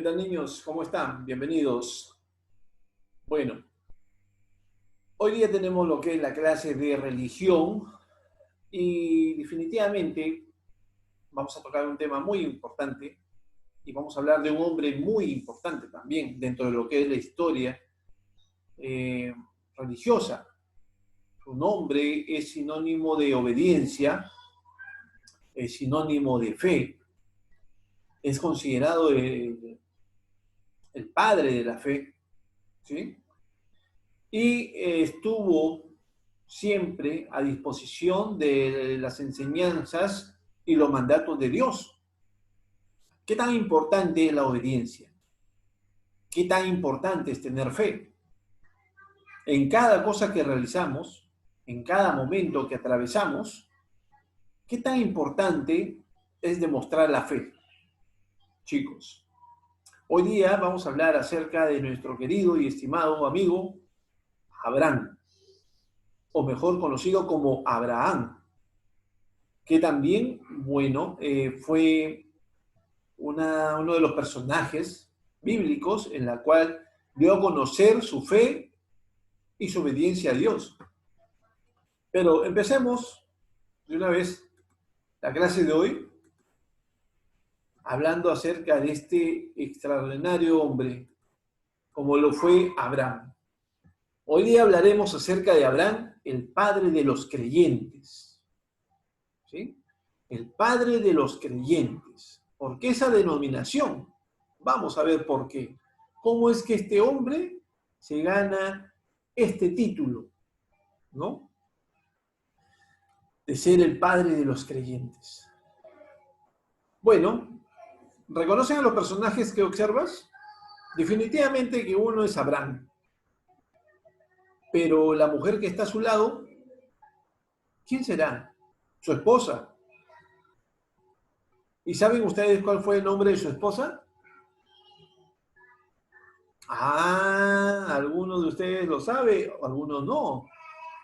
¿Qué tal, niños? ¿Cómo están? Bienvenidos. Bueno, hoy día tenemos lo que es la clase de religión y definitivamente vamos a tocar un tema muy importante y vamos a hablar de un hombre muy importante también dentro de lo que es la historia eh, religiosa. Su nombre es sinónimo de obediencia, es sinónimo de fe, es considerado el padre de la fe, ¿sí? Y estuvo siempre a disposición de las enseñanzas y los mandatos de Dios. ¿Qué tan importante es la obediencia? ¿Qué tan importante es tener fe? En cada cosa que realizamos, en cada momento que atravesamos, ¿qué tan importante es demostrar la fe? Chicos, hoy día vamos a hablar acerca de nuestro querido y estimado amigo Abraham, o mejor conocido como Abraham, que también, bueno, fue uno de los personajes bíblicos en la cual dio a conocer su fe y su obediencia a Dios. Pero empecemos de una vez la clase de hoy hablando acerca de este extraordinario hombre, como lo fue Abraham. Hoy día hablaremos acerca de Abraham, el padre de los creyentes. ¿Sí? El padre de los creyentes. ¿Por qué esa denominación? Vamos a ver por qué. ¿Cómo es que este hombre se gana este título, ¿no? De ser el padre de los creyentes. Bueno, ¿reconocen a los personajes que observas? Definitivamente que uno es Abraham. Pero la mujer que está a su lado, ¿quién será? Su esposa. ¿Y saben ustedes cuál fue el nombre de su esposa? Ah, algunos de ustedes lo saben, algunos no.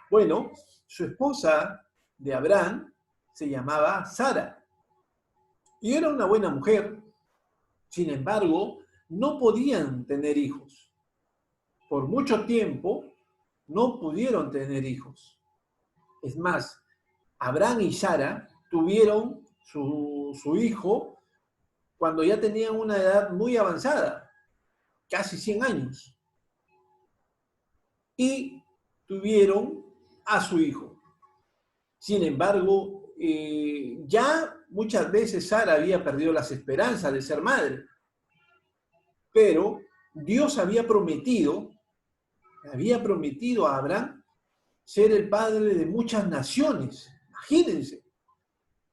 Bueno, su esposa de Abraham se llamaba Sara y era una buena mujer. Sin embargo, no podían tener hijos. Por mucho tiempo no pudieron tener hijos. Es más, Abraham y Sara tuvieron su hijo cuando ya tenían una edad muy avanzada, casi 100 años. Y tuvieron a su hijo. Sin embargo, ya muchas veces Sara había perdido las esperanzas de ser madre, pero Dios había prometido a Abraham ser el padre de muchas naciones. Imagínense,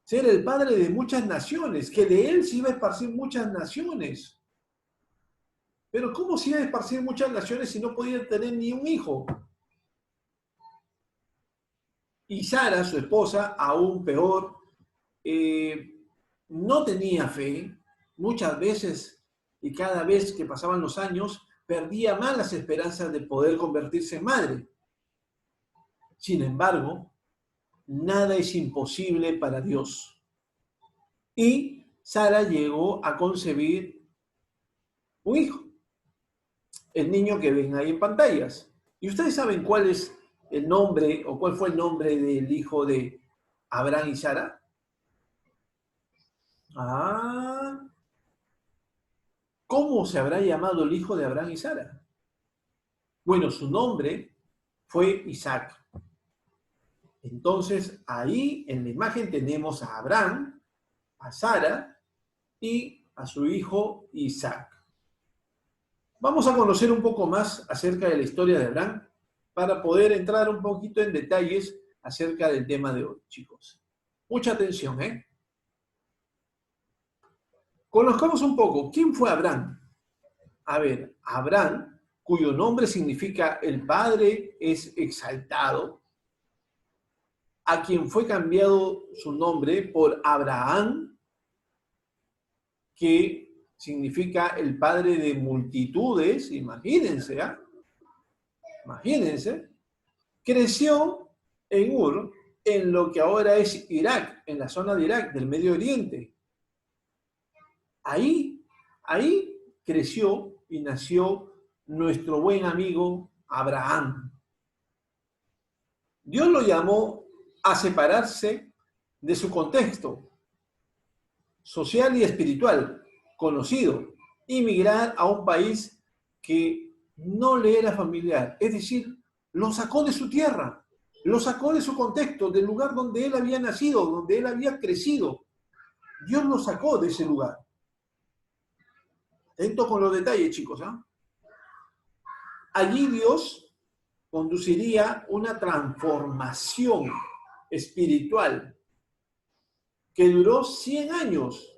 ser el padre de muchas naciones, que de él se iba a esparcir muchas naciones. Pero ¿cómo se iba a esparcir muchas naciones si no podía tener ni un hijo? Y Sara, su esposa, aún peor, no tenía fe. Muchas veces y cada vez que pasaban los años, perdía más las esperanzas de poder convertirse en madre. Sin embargo, nada es imposible para Dios. Y Sara llegó a concebir un hijo, el niño que ven ahí en pantallas. ¿Y ustedes saben cuál es el nombre o cuál fue el nombre del hijo de Abraham y Sara? Ah, ¿cómo se habrá llamado el hijo de Abraham y Sara? Bueno, su nombre fue Isaac. Entonces, ahí en la imagen tenemos a Abraham, a Sara y a su hijo Isaac. Vamos a conocer un poco más acerca de la historia de Abraham para poder entrar un poquito en detalles acerca del tema de hoy, chicos. Mucha atención, ¿eh? Conozcamos un poco, ¿quién fue Abraham? A ver, Abraham, cuyo nombre significa el Padre es exaltado, a quien fue cambiado su nombre por Abraham, que significa el padre de multitudes, imagínense, ¿eh? Imagínense, creció en Ur, en lo que ahora es Irak, en la zona de Irak, del Medio Oriente. Ahí creció y nació nuestro buen amigo Abraham. Dios lo llamó a separarse de su contexto social y espiritual conocido y migrar a un país que no le era familiar. Es decir, lo sacó de su tierra, lo sacó de su contexto, del lugar donde él había nacido, donde él había crecido. Dios lo sacó de ese lugar. Atento con los detalles, chicos. Allí Dios conduciría una transformación espiritual que duró 100 años.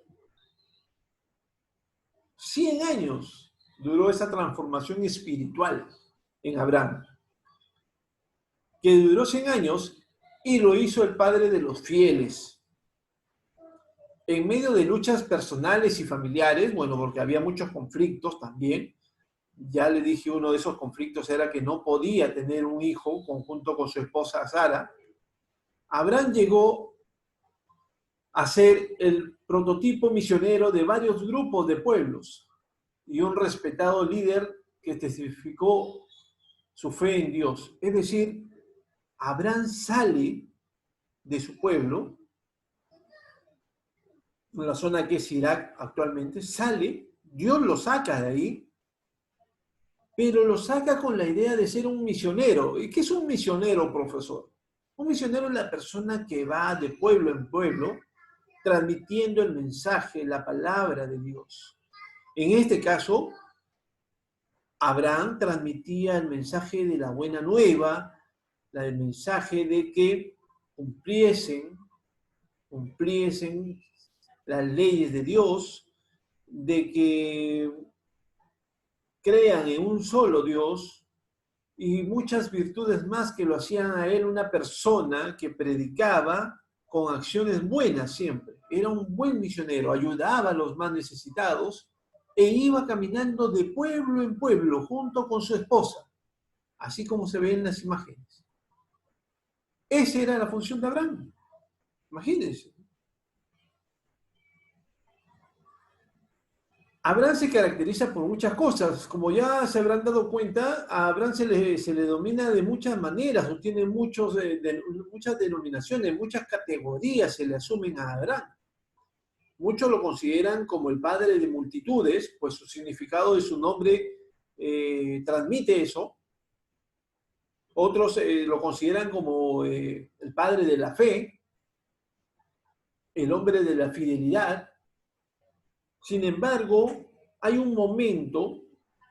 100 años duró esa transformación espiritual en Abraham, que duró 100 años y lo hizo el padre de los fieles. En medio de luchas personales y familiares, bueno, porque había muchos conflictos también, ya le dije, uno de esos conflictos era que no podía tener un hijo conjunto con su esposa Sara. Abraham llegó a ser el prototipo misionero de varios grupos de pueblos y un respetado líder que testificó su fe en Dios. Es decir, Abraham sale de su pueblo, en la zona que es Irak actualmente, sale, Dios lo saca de ahí, pero lo saca con la idea de ser un misionero. ¿Y qué es un misionero, profesor? Un misionero es la persona que va de pueblo en pueblo transmitiendo el mensaje, la palabra de Dios. En este caso, Abraham transmitía el mensaje de la buena nueva, el mensaje de que cumpliesen las leyes de Dios, de que crean en un solo Dios y muchas virtudes más que lo hacían a él una persona que predicaba con acciones buenas siempre. Era un buen misionero, ayudaba a los más necesitados e iba caminando de pueblo en pueblo junto con su esposa, así como se ve en las imágenes. Esa era la función de Abraham. Imagínense. Abraham se caracteriza por muchas cosas. Como ya se habrán dado cuenta, a Abraham se le domina de muchas maneras, o tiene muchas denominaciones, muchas categorías se le asumen a Abraham. Muchos lo consideran como el padre de multitudes, pues su significado de su nombre transmite eso. Otros lo consideran como el padre de la fe, el hombre de la fidelidad. Sin embargo, hay un momento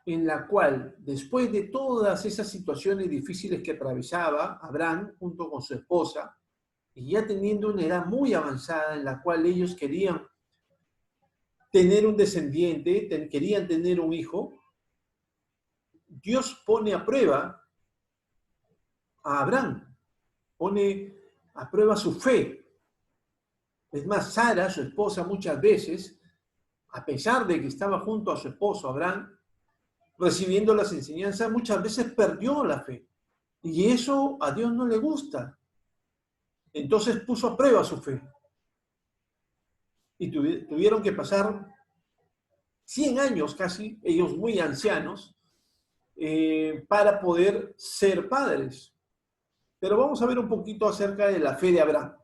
en la cual, después de todas esas situaciones difíciles que atravesaba Abraham junto con su esposa, y ya teniendo una edad muy avanzada en la cual ellos querían tener un descendiente, querían tener un hijo, Dios pone a prueba a Abraham, pone a prueba su fe. Es más, Sara, su esposa, muchas veces, a pesar de que estaba junto a su esposo Abraham, recibiendo las enseñanzas, muchas veces perdió la fe. Y eso a Dios no le gusta. Entonces puso a prueba su fe. Y tuvieron que pasar 100 años casi, ellos muy ancianos, para poder ser padres. Pero vamos a ver un poquito acerca de la fe de Abraham.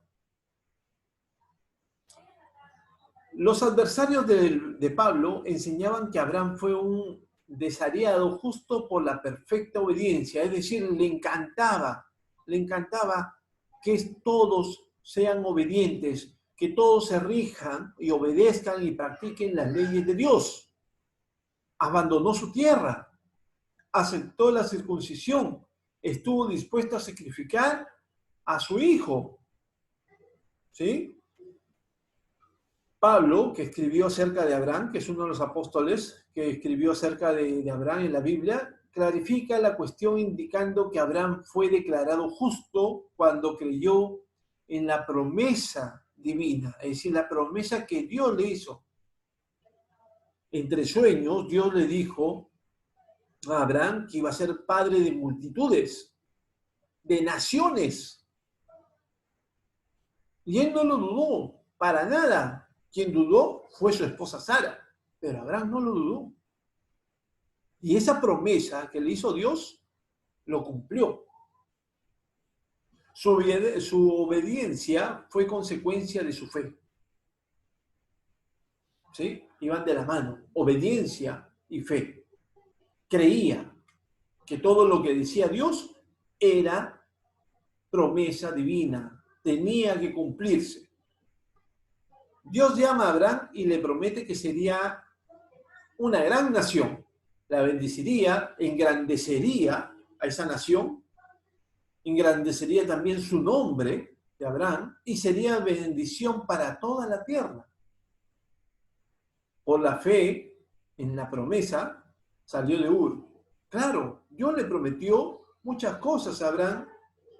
Los adversarios de Pablo enseñaban que Abraham fue un desariado justo por la perfecta obediencia, es decir, le encantaba que todos sean obedientes, que todos se rijan y obedezcan y practiquen las leyes de Dios. Abandonó su tierra, aceptó la circuncisión, estuvo dispuesto a sacrificar a su hijo, ¿sí? Pablo, que escribió acerca de Abraham, que es uno de los apóstoles que escribió acerca de Abraham en la Biblia, clarifica la cuestión indicando que Abraham fue declarado justo cuando creyó en la promesa divina, es decir, la promesa que Dios le hizo. Entre sueños, Dios le dijo a Abraham que iba a ser padre de multitudes, de naciones. Y él no lo dudó, para nada. Quien dudó fue su esposa Sara, pero Abraham no lo dudó. Y esa promesa que le hizo Dios, lo cumplió. Su obediencia fue consecuencia de su fe. ¿Sí? Iban de la mano, obediencia y fe. Creía que todo lo que decía Dios era promesa divina, tenía que cumplirse. Dios llama a Abraham y le promete que sería una gran nación. La bendeciría, engrandecería a esa nación, engrandecería también su nombre de Abraham y sería bendición para toda la tierra. Por la fe en la promesa salió de Ur. Claro, Dios le prometió muchas cosas a Abraham,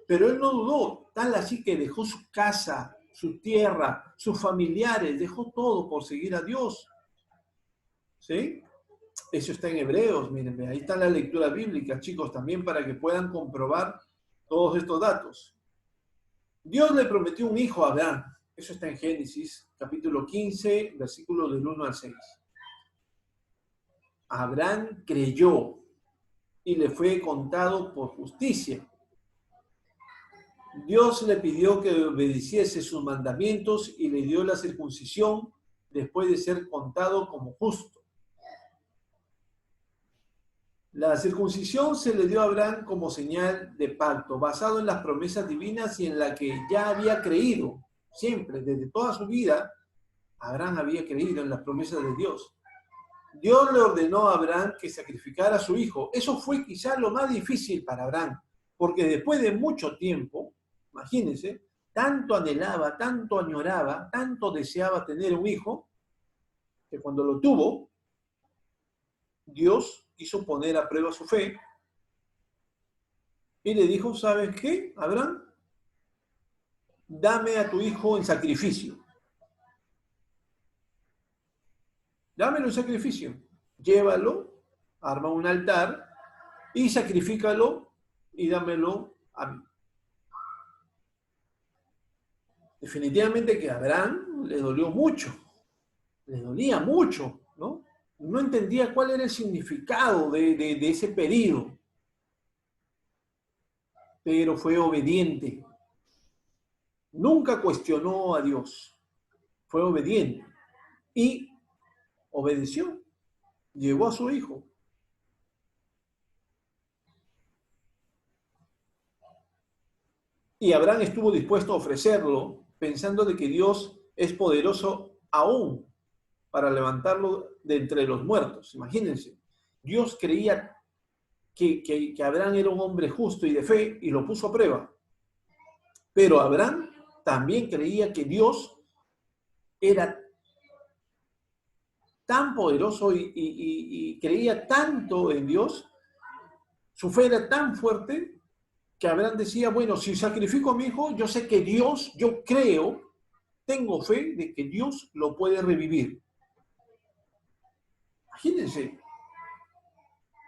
pero él no dudó, tal así que dejó su casa, su tierra, sus familiares, dejó todo por seguir a Dios. ¿Sí? Eso está en Hebreos, miren, ahí está la lectura bíblica, chicos, también para que puedan comprobar todos estos datos. Dios le prometió un hijo a Abraham. Eso está en Génesis, capítulo 15, versículos del 1 al 6. Abraham creyó y le fue contado por justicia. Dios le pidió que obedeciese sus mandamientos y le dio la circuncisión después de ser contado como justo. La circuncisión se le dio a Abraham como señal de pacto, basado en las promesas divinas y en la que ya había creído. Siempre, desde toda su vida, Abraham había creído en las promesas de Dios. Dios le ordenó a Abraham que sacrificara a su hijo. Eso fue quizá lo más difícil para Abraham, porque después de mucho tiempo, imagínense, tanto anhelaba, tanto añoraba, tanto deseaba tener un hijo, que cuando lo tuvo, Dios quiso poner a prueba su fe y le dijo, ¿sabes qué, Abraham? Dame a tu hijo en sacrificio. Dámelo en sacrificio. Llévalo, arma un altar y sacrifícalo y dámelo a mí. Definitivamente que a Abraham le dolió mucho, le dolía mucho, ¿no? No entendía cuál era el significado de ese pedido, pero fue obediente. Nunca cuestionó a Dios, fue obediente y obedeció, llevó a su hijo. Y Abraham estuvo dispuesto a ofrecerlo, pensando de que Dios es poderoso aún para levantarlo de entre los muertos. Imagínense, Dios creía que Abraham era un hombre justo y de fe y lo puso a prueba. Pero Abraham también creía que Dios era tan poderoso y creía tanto en Dios, su fe era tan fuerte que Abraham decía, bueno, si sacrifico a mi hijo, yo sé que Dios, yo creo, tengo fe de que Dios lo puede revivir. Imagínense,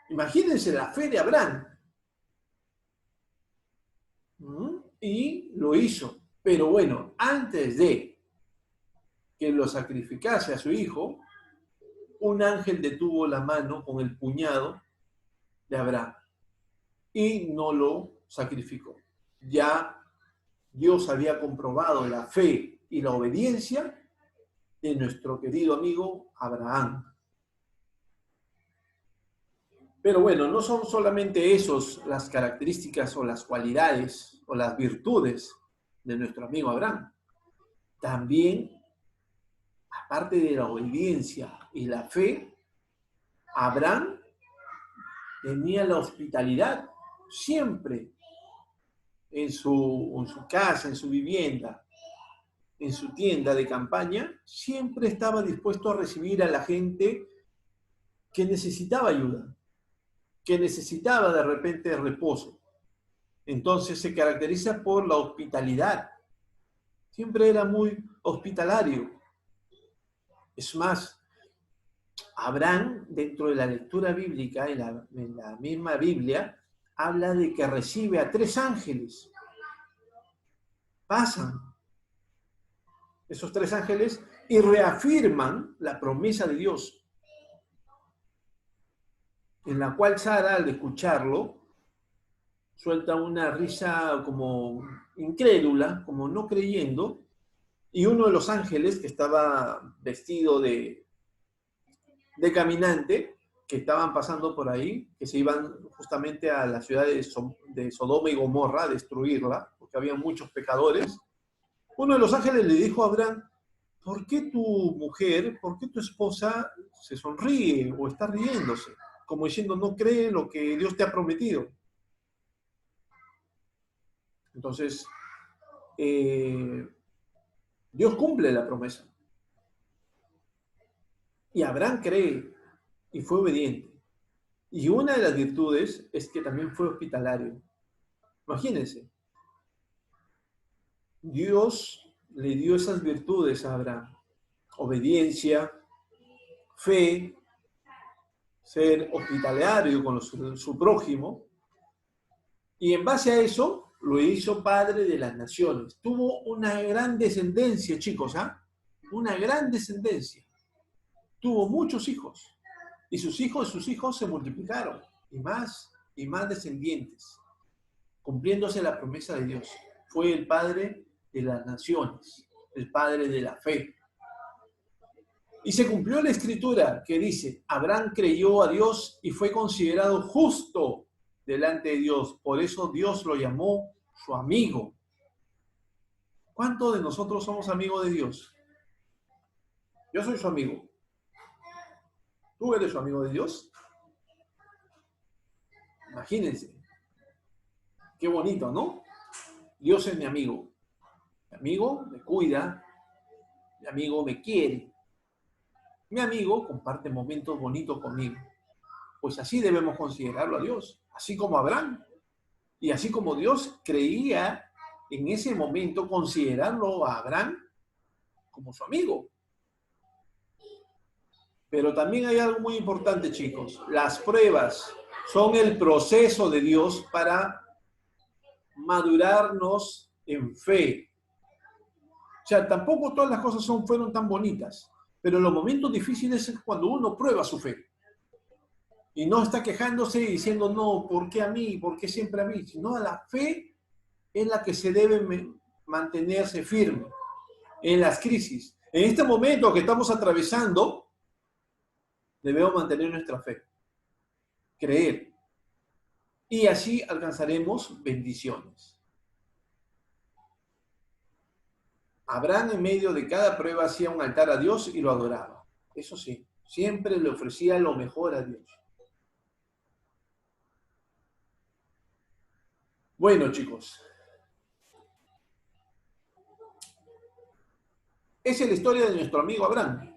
imagínense la fe de Abraham. Y lo hizo. Pero bueno, antes de que lo sacrificase a su hijo, un ángel detuvo la mano con el puñado de Abraham y no lo sacrificó. Ya Dios había comprobado la fe y la obediencia de nuestro querido amigo Abraham. Pero bueno, no son solamente esos las características o las cualidades o las virtudes de nuestro amigo Abraham. También, aparte de la obediencia y la fe, Abraham tenía la hospitalidad siempre en su casa, en su vivienda, en su tienda de campaña, siempre estaba dispuesto a recibir a la gente que necesitaba ayuda, que necesitaba de repente reposo. Entonces se caracteriza por la hospitalidad. Siempre era muy hospitalario. Es más, Abraham, dentro de la lectura bíblica, en la misma Biblia, habla de que recibe a 3 ángeles. Pasan esos 3 ángeles y reafirman la promesa de Dios. en la cual Sara, al escucharlo, suelta una risa como incrédula, como no creyendo, y uno de los ángeles que estaba vestido de caminante, que estaban pasando por ahí, que se iban justamente a la ciudad de Sodoma y Gomorra a destruirla, porque había muchos pecadores, uno de los ángeles le dijo a Abraham, ¿por qué tu mujer, por qué tu esposa se sonríe o está riéndose? Como diciendo, no cree lo que Dios te ha prometido. Entonces, Dios cumple la promesa. Y Abraham cree y fue obediente. Y una de las virtudes es que también fue hospitalario. Imagínense, Dios le dio esas virtudes a Abraham. Obediencia, fe, ser hospitalario con su prójimo. Y en base a eso, lo hizo padre de las naciones. Tuvo una gran descendencia, chicos, ¿ah? Una gran descendencia. Tuvo muchos hijos. Y sus hijos se multiplicaron. Y más descendientes. Cumpliéndose la promesa de Dios. Fue el padre de las naciones. El padre de la fe. Y se cumplió la escritura que dice, Abraham creyó a Dios y fue considerado justo delante de Dios. Por eso Dios lo llamó su amigo. ¿Cuántos de nosotros somos amigos de Dios? Yo soy su amigo. ¿Tú eres su amigo de Dios? Imagínense. Qué bonito, ¿no? Dios es mi amigo. Mi amigo me cuida. Mi amigo me quiere. Mi amigo comparte momentos bonitos conmigo. Pues así debemos considerarlo a Dios. Así como Abraham. Y así como Dios creía en ese momento considerarlo a Abraham como su amigo. Pero también hay algo muy importante, chicos. Las pruebas son el proceso de Dios para madurarnos en fe. O sea, tampoco todas las cosas fueron tan bonitas, pero los momentos difíciles es cuando uno prueba su fe. Y no está quejándose y diciendo, no, ¿por qué a mí? ¿Por qué siempre a mí? Sino la fe es la que se debe mantenerse firme en las crisis. En este momento que estamos atravesando, debemos mantener nuestra fe, creer, y así alcanzaremos bendiciones. Abraham en medio de cada prueba hacía un altar a Dios y lo adoraba. Eso sí, siempre le ofrecía lo mejor a Dios. Bueno, chicos, esa es la historia de nuestro amigo Abraham,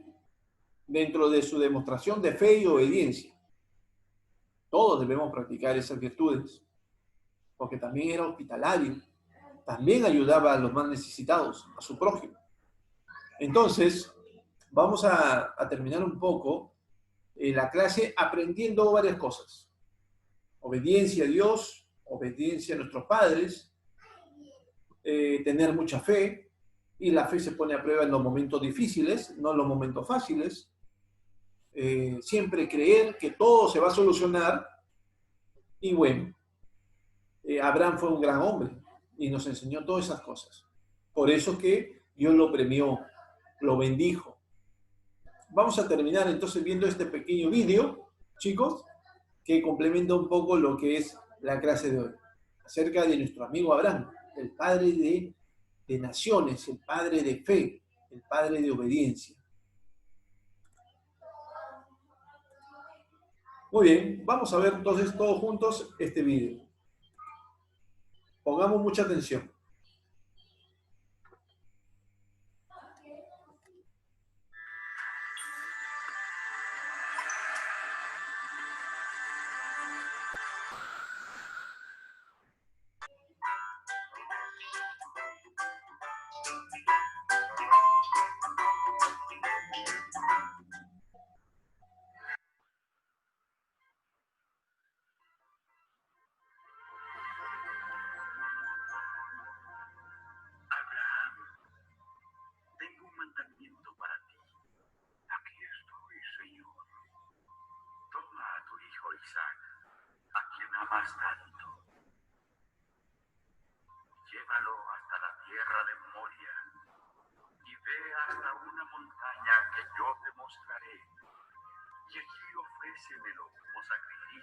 dentro de su demostración de fe y obediencia. Todos debemos practicar esas virtudes, porque también era hospitalario, también ayudaba a los más necesitados, a su prójimo. Entonces, vamos a terminar un poco la clase aprendiendo varias cosas. Obediencia a Dios, obediencia a nuestros padres, tener mucha fe, y la fe se pone a prueba en los momentos difíciles, no en los momentos fáciles. Siempre creer que todo se va a solucionar. Y bueno, Abraham fue un gran hombre y nos enseñó todas esas cosas. Por eso que Dios lo premió, lo bendijo. Vamos a terminar entonces viendo este pequeño vídeo, chicos, que complementa un poco lo que es la clase de hoy, acerca de nuestro amigo Abraham, el padre de naciones, el padre de fe, el padre de obediencia. Muy bien, vamos a ver entonces todos juntos este vídeo. Pongamos mucha atención.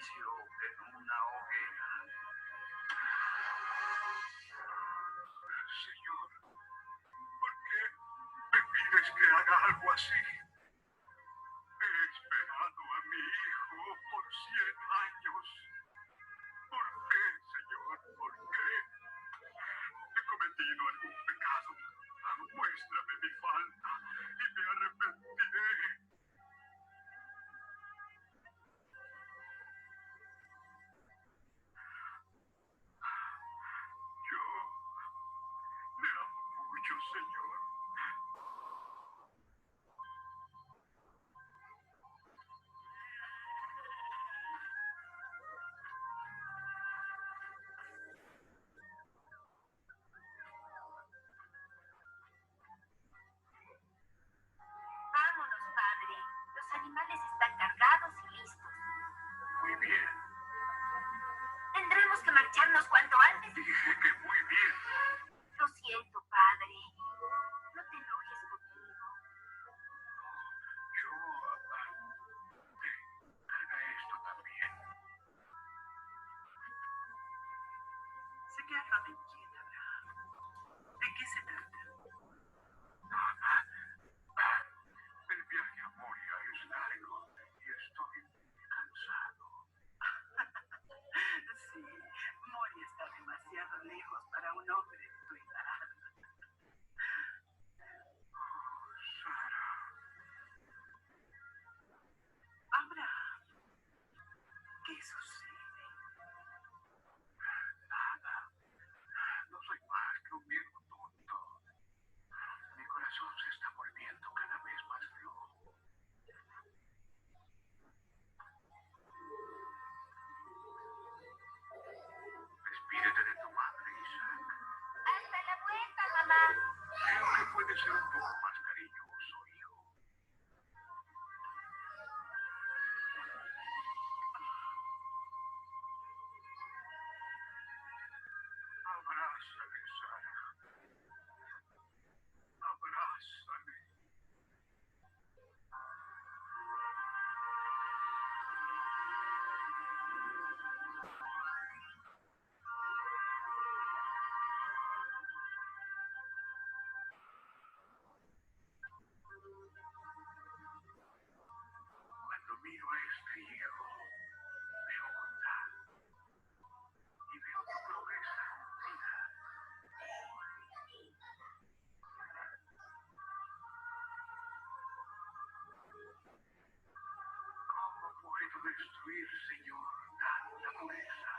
sacrificio en una hoguera. Señor, ¿por qué me pides que haga algo así? He esperado a mi hijo por 100 años. ¿Por qué, Señor? ¿Por qué? ¿He cometido algún pecado? Muéstrame mi falta y me arrepentiré. Yo le amo mucho, Señor. Vámonos, padre. Los animales están cargados y listos. Muy bien. Tendremos que marcharnos cuanto antes. Dije que muy bien. Lo siento, padre. No te enojes conmigo. Yo... carga esto también. Se queda de inquieta, Abraham. ¿De qué se trata? El viaje a Moria es largo y estoy cansado. Sí, Moria está demasiado lejos para un hombre de tu edad. Sara, Abraham, ¿qué sucede? nada. No soy más que un viejo tonto. Mi corazón se está volviendo cada vez más flojo. Despídete de tu madre, Isaac. Hasta la vuelta, mamá. Creo que puede ser un poco más cariñoso, hijo. Abrázame, Sara. Abrázame. Cuando miro a este hijo, veo bondad y veo tu promesa cumplida. ¿Cómo puedo destruir, Señor, tanta pureza?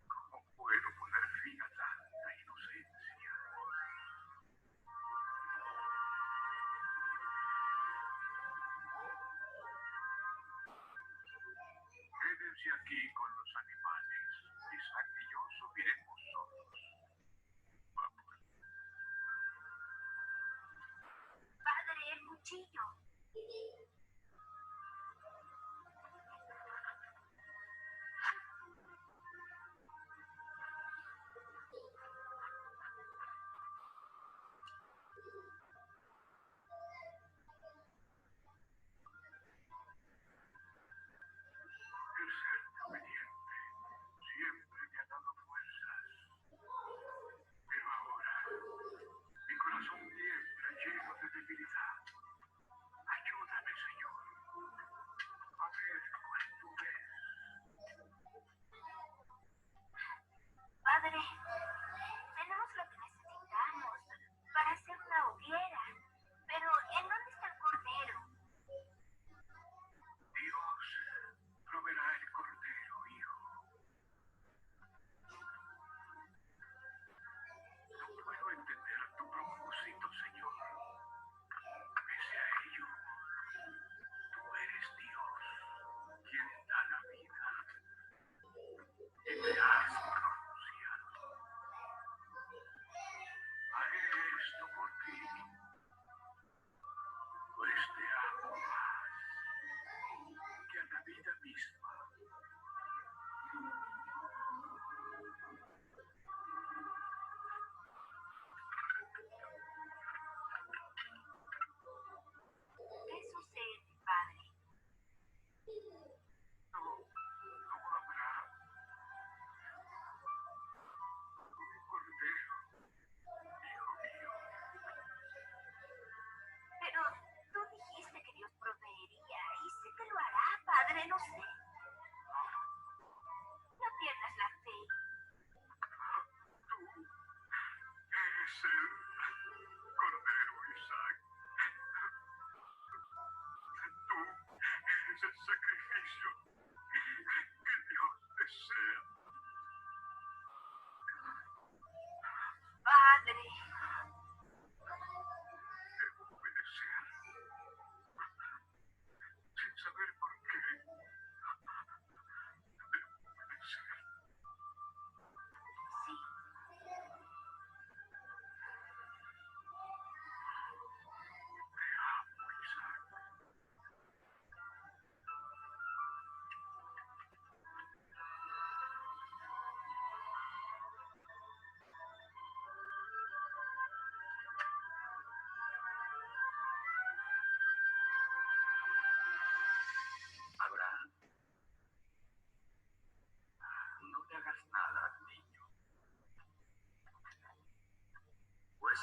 ¿Cómo puedo poner fin a tanta inocencia? Quédense aquí con los animales. Isaac y yo subiremos solos. Vamos. Padre, el cuchillo. El ser obediente siempre me ha dado fuerzas. Pero ahora, mi corazón tiembla lleno de debilidad. Ayúdame,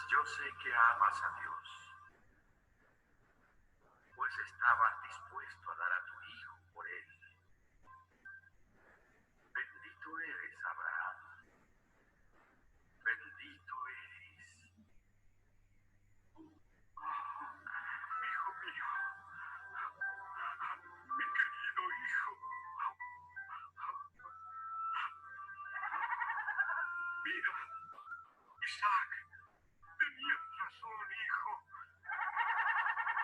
yo sé que amas a Dios, pues estabas dispuesto a dar a tu hijo por él. Bendito eres, Abraham. Bendito eres. Hijo mío, mi querido hijo. Mira, Isaac, tenías razón, hijo.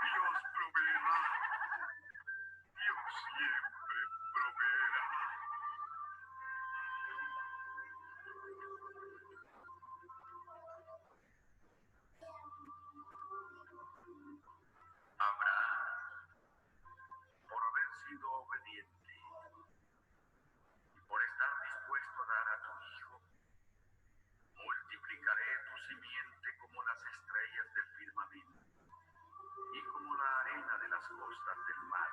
Dios proveerá. Dios siempre proveerá. Abraham, por haber sido obediente y por estar dispuesto a dar a tu hijo, multiplicaré tu simiente como las estrellas del firmamento y como la arena de las costas del mar.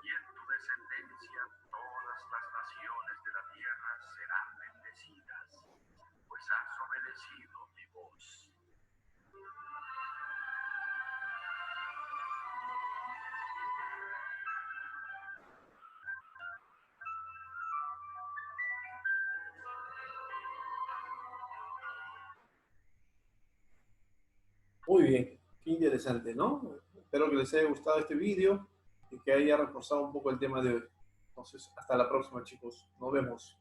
Y en tu descendencia todas las naciones de la tierra serán bendecidas, pues has obedecido mi voz. Muy bien, qué interesante, ¿no? Espero que les haya gustado este vídeo y que haya reforzado un poco el tema de hoy. Entonces, hasta la próxima, chicos. Nos vemos.